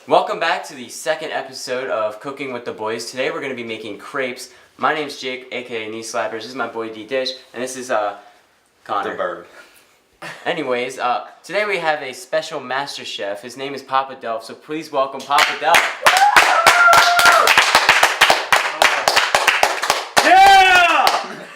Welcome back to the second episode of Cooking with the Boys. Today we're going to be making crepes. My name's Jake, aka Knee Slappers. This is my boy D-Dish, and this is Connor. The bird. Anyways, today we have a special master chef. His name is Papa Delph, so please welcome Papa Delph. Yeah!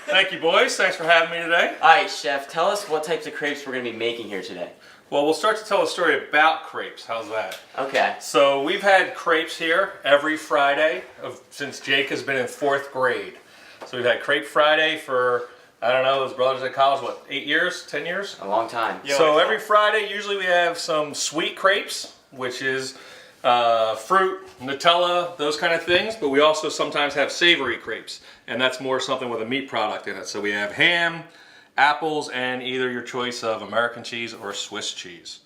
Thank you, boys. Thanks for having me today. Alright, Chef, tell us what types of crepes we're going to be making here today. Well, we'll start to tell a story about crepes. How's that? Okay. So we've had crepes here every Friday since Jake has been in 4th grade. So we've had Crepe Friday for, I don't know, his brother's at college, what, 8 years, 10 years? A long time. So every Friday, usually we have some sweet crepes, which is fruit, Nutella, those kind of things. But we also sometimes have savory crepes, and that's more something with a meat product in it. So we have ham, apples, and either your choice of American cheese or Swiss cheese.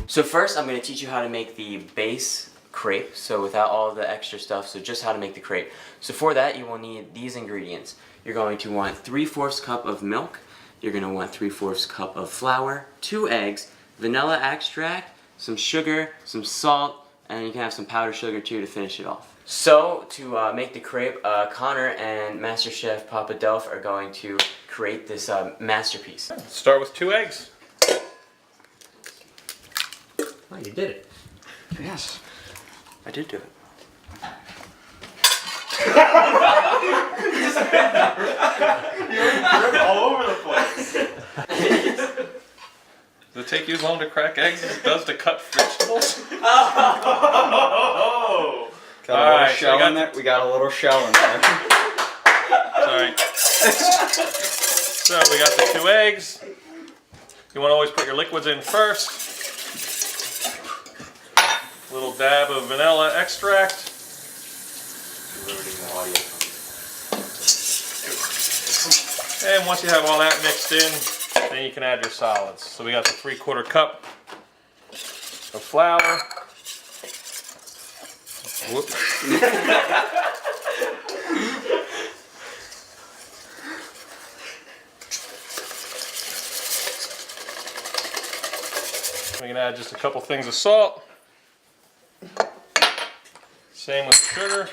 So first I'm going to teach you how to make the base crepe, so without all the extra stuff, so just how to make the crepe. So for that you will need these ingredients. You're going to want 3/4 cup of milk, you're going to want 3/4 cup of flour, 2 eggs, vanilla extract, some sugar, some salt, and you can have some powdered sugar too to finish it off. So to make the crepe, Connor and Master Chef Papa Delph are going to create this masterpiece. Start with 2 eggs. Oh, you did it. Yes. I did do it. You're all over the place. Does it take you as long to crack eggs as it does to cut vegetables? Oh! Got a little shell in there. We got a little shell in there. Sorry. So we got the 2 eggs. You want to always put your liquids in first. A little dab of vanilla extract. And once you have all that mixed in, then you can add your solids. So we got the 3/4 cup of flour. Whoops. We can add just a couple things of salt. Same with the sugar.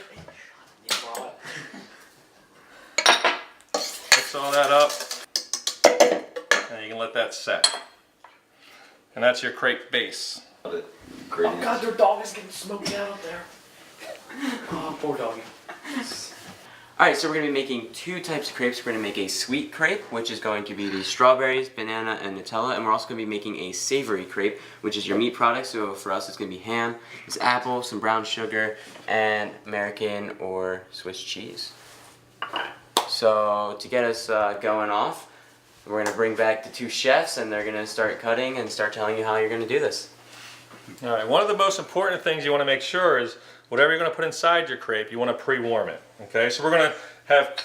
Mix all that up, and you can let that set. And that's your crepe base. Oh God, their dog is getting smoked out up there. Oh, poor doggy. Alright, so we're going to be making 2 types of crepes. We're going to make a sweet crepe, which is going to be the strawberries, banana, and Nutella. And we're also going to be making a savory crepe, which is your meat product. So for us, it's going to be ham, it's apple, some brown sugar, and American or Swiss cheese. So to get us going off, we're going to bring back the 2 chefs, and they're going to start cutting and start telling you how you're going to do this. Alright, one of the most important things you want to make sure is whatever you're going to put inside your crepe, you want to pre-warm it. Okay, so we're going to have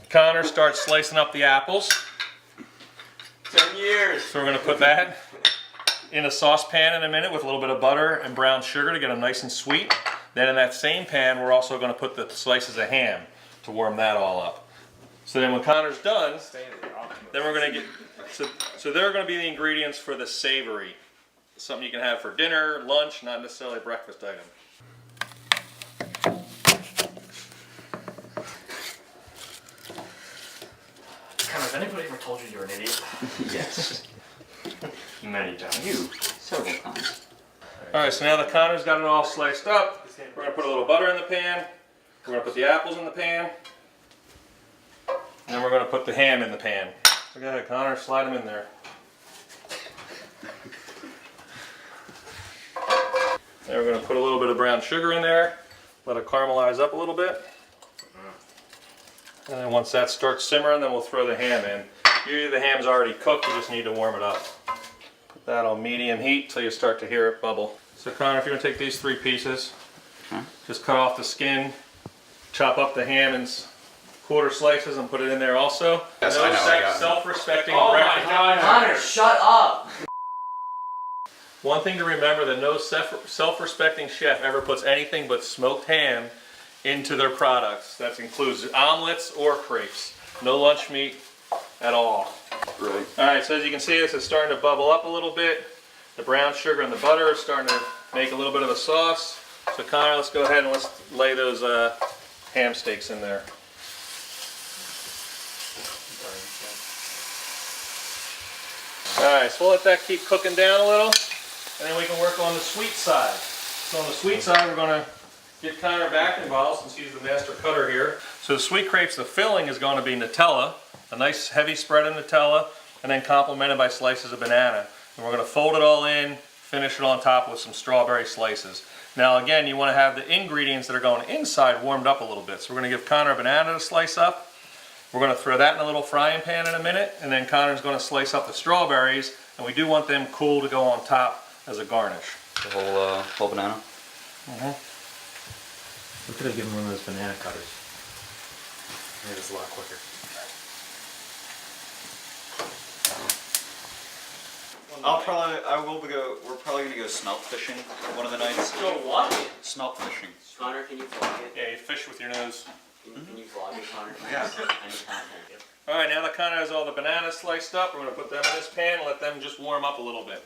Connor start slicing up the apples. 10 years! So we're going to put that in a saucepan in a minute with a little bit of butter and brown sugar to get them nice and sweet. Then in that same pan, we're also going to put the slices of ham to warm that all up. So then when Connor's done, then we're going to get, so there are going to be the ingredients for the savory. Something you can have for dinner, lunch, not necessarily a breakfast item. Has anybody ever told you you're an idiot? Yes. Many times. You. Several times. Alright, so now that Connor's got it all sliced up, we're going to put a little butter in the pan, we're going to put the apples in the pan, and then we're going to put the ham in the pan. So go ahead, Connor, slide them in there. Then we're going to put a little bit of brown sugar in there, let it caramelize up a little bit. And then once that starts simmering, then we'll throw the ham in. Usually the ham's already cooked, you just need to warm it up. Put that on medium heat until you start to hear it bubble. So Connor, if you're going to take these 3 pieces, just cut off the skin, chop up the ham in quarter slices and put it in there also. Yes, no I know, self-respecting Oh breakfast. my God, Connor, shut up! One thing to remember, that no self-respecting chef ever puts anything but smoked ham into their products. That includes omelets or crepes. No lunch meat at all. Right. Alright, so as you can see, this is starting to bubble up a little bit. The brown sugar and the butter are starting to make a little bit of a sauce. So Connor, let's go ahead and let's lay those ham steaks in there. Alright, so we'll let that keep cooking down a little, and then we can work on the sweet side. So on the sweet side, we're going to get Connor back involved since he's the master cutter here. So the sweet crepes, the filling is going to be Nutella, a nice heavy spread of Nutella, and then complemented by slices of banana. And we're going to fold it all in, finish it on top with some strawberry slices. Now again, you want to have the ingredients that are going inside warmed up a little bit. So we're going to give Connor a banana to slice up. We're going to throw that in a little frying pan in a minute, and then Connor's going to slice up the strawberries, and we do want them cool to go on top as a garnish. The whole banana. We could have given one of those banana cutters. Made this a lot quicker. We're probably gonna go smelt fishing one of the nights. Go what? Smelt fishing. Connor, can you vlog it? Yeah, you fish with your nose. Can you vlog it, Connor? Yeah. Any content. Alright, now that Connor has all the bananas sliced up, we're going to put them in this pan and let them just warm up a little bit.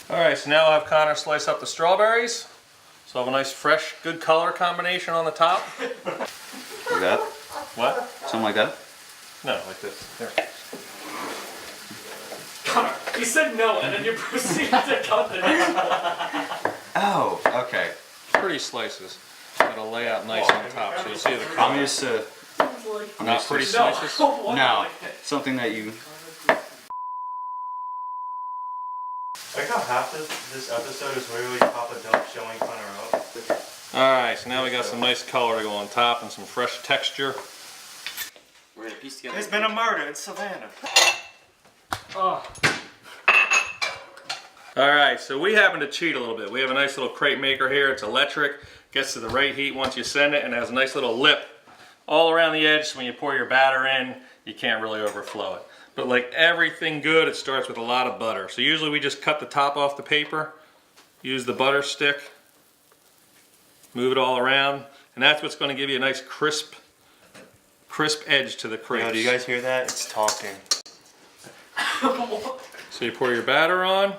Alright, so now I'll have Connor slice up the strawberries. So I'll have a nice fresh, good color combination on the top. Like that? What? Something like that? No, like this. There. Connor, you said no, and then you proceeded to cut the next one. Oh, okay. Pretty slices. That'll lay out nice on top, so you see the I'm color. used to. Not pretty No, slices? No, something that you. I like how half this episode is literally Papa Dope showing Connor up. Alright, so now we got some nice color to go on top and some fresh texture. We're going to piece together. There's been a murder in Savannah. Alright, so we happen to cheat a little bit. We have a nice little crepe maker here. It's electric. Gets to the right heat once you send it, and has a nice little lip all around the edge, so when you pour your batter in, you can't really overflow it. But like everything good, it starts with a lot of butter. So usually we just cut the top off the paper, use the butter stick, move it all around, and that's what's going to give you a nice crisp edge to the crepes. Yo, do you guys hear that? It's talking. So you pour your batter on.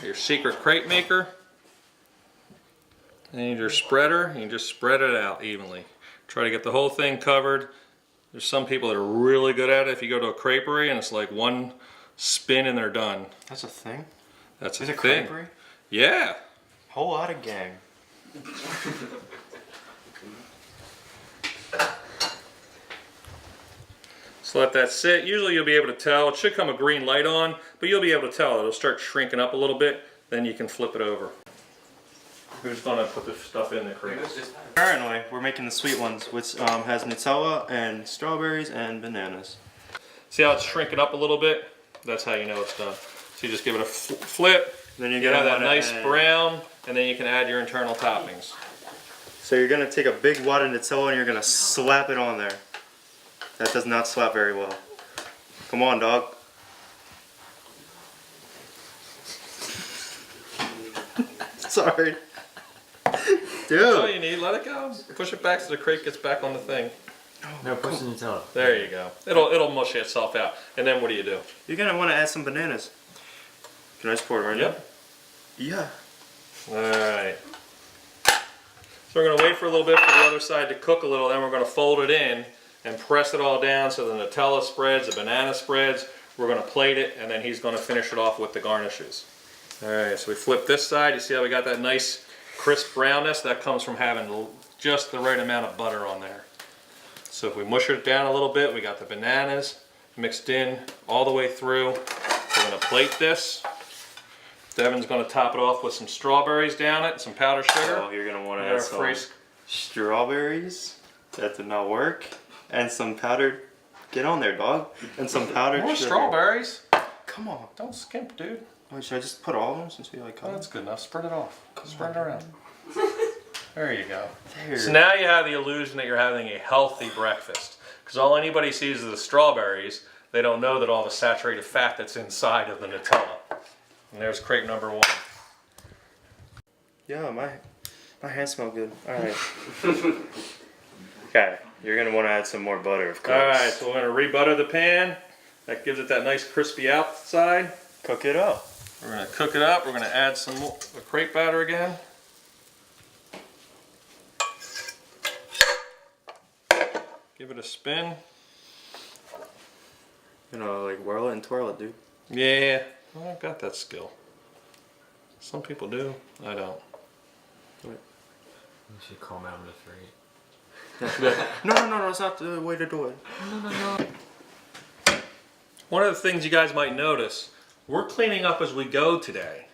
Your secret crepe maker. And your spreader, and you just spread it out evenly. Try to get the whole thing covered. There's some people that are really good at it. If you go to a creperie and it's like one spin and they're done. That's a thing? That's a Is it thing. creperie? Yeah. Whole lot of gang. So let that sit. Usually you'll be able to tell. It should come a green light on, but you'll be able to tell. It'll start shrinking up a little bit. Then you can flip it over. Who's gonna put the stuff in the crepes? Currently, we're making the sweet ones, which has Nutella and strawberries and bananas. See how it's shrinking up a little bit? That's how you know it's done. So you just give it a flip. Then You have that nice brown, and then you can add your internal toppings. So you're gonna take a big wad of Nutella and you're gonna slap it on there. That does not slap very well. Come on, dog. Sorry. That's all Dude. you need. Let it go. Push it back so the crepe gets back on the thing. No, push the Nutella. There you go. It'll mush itself out. And then what do you do? You're gonna wanna add some bananas. Can I just pour it right now? Yep. Yeah. Alright. So we're going to wait for a little bit for the other side to cook a little, then we're going to fold it in and press it all down so the Nutella spreads, the banana spreads. We're going to plate it, and then he's going to finish it off with the garnishes. Alright, so we flip this side. You see how we got that nice crisp brownness? That comes from having just the right amount of butter on there. So if we mush it down a little bit, we got the bananas mixed in all the way through. We're going to plate this. Devin's going to top it off with some strawberries down it, some powdered sugar. Oh, you're gonna wanna And our add some fresh- strawberries. That did not work. And some powdered, get on there, dog. And some powdered More sugar. strawberries. Come on. Don't skimp, dude. Wait, should I just put all of them since we like Oh, color? that's good enough. Spread it off. Spread it around. There you go. There. So now you have the illusion that you're having a healthy breakfast. Because all anybody sees is the strawberries. They don't know that all the saturated fat that's inside of the Nutella. And there's crepe number 1. Yeah, my hands smell good. All right. Okay, you're gonna want to add some more butter, of course. All right, so we're gonna re-butter the pan. That gives it that nice crispy outside. Cook it up. We're gonna cook it up. We're gonna add some more crepe batter again. Give it a spin. You know, like whirl it and twirl it, dude. Yeah, I've got that skill. Some people do. I don't. You should call me out on the 3. No, that's not the way to do it. One of the things you guys might notice, we're cleaning up as we go today.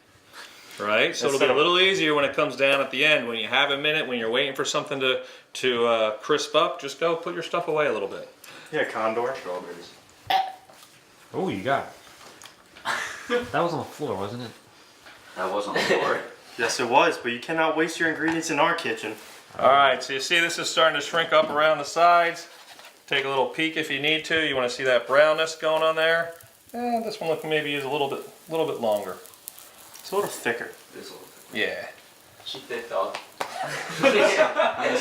Right? So it'll be a little easier when it comes down at the end. When you have a minute, when you're waiting for something to crisp up, just go put your stuff away a little bit. Yeah, condor strawberries. Oh, you got it. That was on the floor, wasn't it? That wasn't the floor. Yes, it was, but you cannot waste your ingredients in our kitchen. Alright, so you see this is starting to shrink up around the sides. Take a little peek if you need to. You want to see that brownness going on there. This one looking maybe is a little bit longer. It's a little thicker. It's a little Yeah. She thick, dog. Yeah,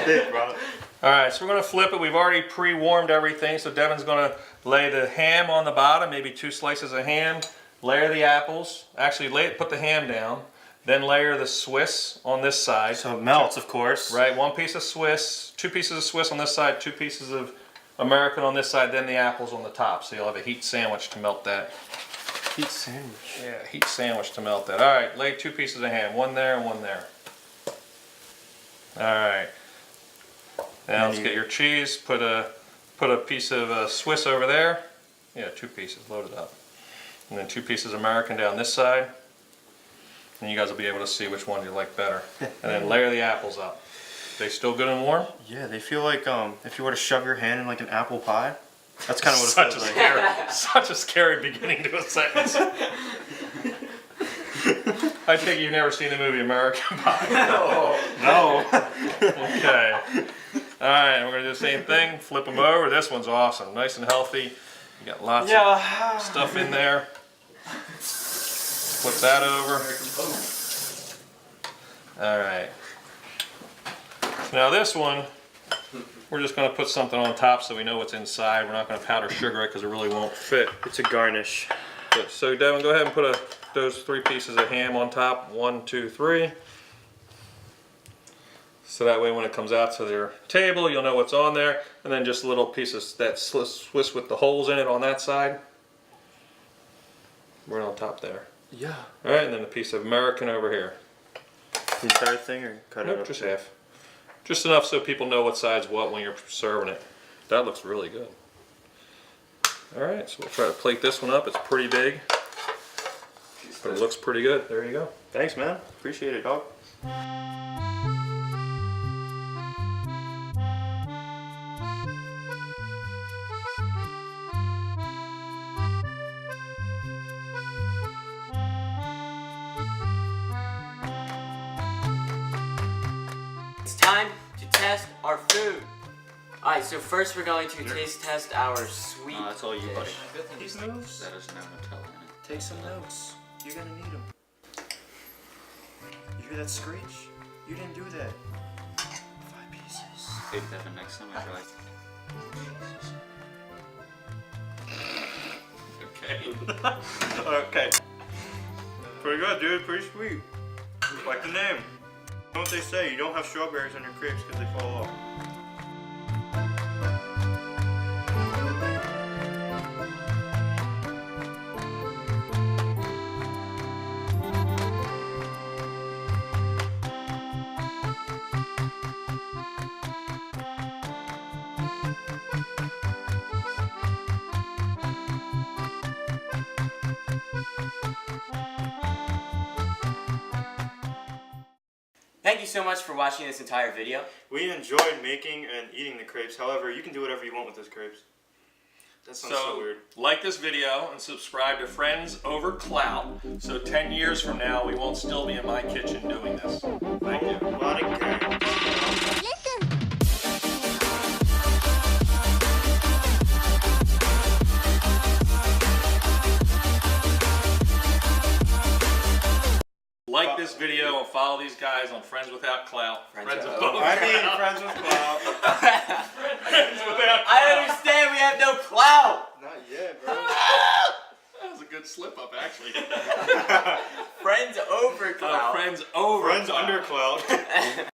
thick, bro. Alright, so we're going to flip it. We've already pre-warmed everything, so Devin's going to lay the ham on the bottom, maybe 2 slices of ham. Layer the apples. Actually, put the ham down. Then layer the Swiss on this side. So it melts, of course. Right, 1 piece of Swiss, 2 pieces of Swiss on this side, 2 pieces of American on this side, then the apples on the top. So you'll have a heat sandwich to melt that. Heat sandwich. Yeah, heat sandwich to melt that. Alright, lay 2 pieces of ham, 1 there and 1 there. Alright. Now let's get your cheese, put a piece of Swiss over there. Yeah, 2 pieces, load it up. And then 2 pieces American down this side. And you guys will be able to see which one you like better. And then layer the apples up. They still good and warm? Yeah, they feel like if you were to shove your hand in like an apple pie. That's kind of what it feels like. Such a scary beginning to a sentence. I take you've never seen the movie American Pie. No. Okay. Alright, we're going to do the same thing. Flip them over. This one's awesome. Nice and healthy. You got lots of stuff in there. Flip that over. Alright. Now this one, we're just going to put something on top so we know what's inside. We're not going to powder sugar it because it really won't fit. It's a garnish. Good. So Devin, go ahead and put those 3 pieces of ham on top. 1, 2, 3. So that way when it comes out to their table, you'll know what's on there. And then just a little piece of that Swiss with the holes in it on that side. Right on top there. Yeah. Alright, and then a piece of American over here. The entire thing or cut it Nope, up? just half. Just enough so people know what side's what when you're serving it. That looks really good. Alright, so we'll try to plate this one up. It's pretty big. But it looks pretty good. There you go. Thanks, man. Appreciate it, dog. It's time to test our food. Alright, so first we're going to taste test our sweet that's all you, dish. buddy. These notes. That is no Nutella in it. Take some notes. You're gonna need them. You hear that screech? You didn't do that. 5 pieces. Hey, Devin, next time I try. Okay. Okay. Pretty good, dude. Pretty sweet. Like the name. You know what they say? You don't have strawberries on your crepes because they fall off. Thank you so much for watching this entire video. We enjoyed making and eating the crepes. However, you can do whatever you want with those crepes. That sounds so weird. Like this video and subscribe to Friends Over Clout so 10 years from now we won't still be in my kitchen doing this. Thank you. like that. Like this video and follow these guys on Friends Without Clout. Friends of Without- both. I mean, friends with Clout. Friends Without I Clout. understand we have no clout. Not yet, bro. That was a good slip up, actually. Friends over clout. Friends over. Friends Clout. under Clout.